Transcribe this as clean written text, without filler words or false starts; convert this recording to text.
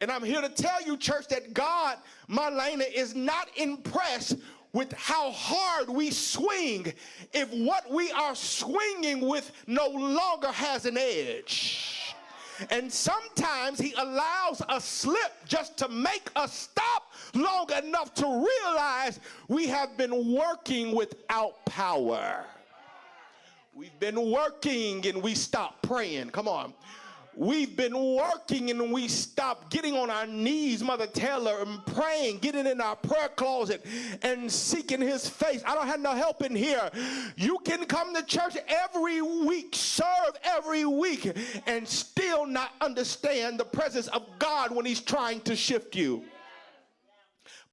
And I'm here to tell you, church, that God, Marlena, is not impressed with how hard we swing if what we are swinging with no longer has an edge. And sometimes he allows a slip just to make us stop long enough to realize we have been working without power. We've been working and we stopped praying. Come on. We've been working and we stopped getting on our knees, Mother Taylor, and praying, getting in our prayer closet and seeking his face. I don't have no help in here. You can come to church every week, serve every week, and still not understand the presence of God when he's trying to shift you.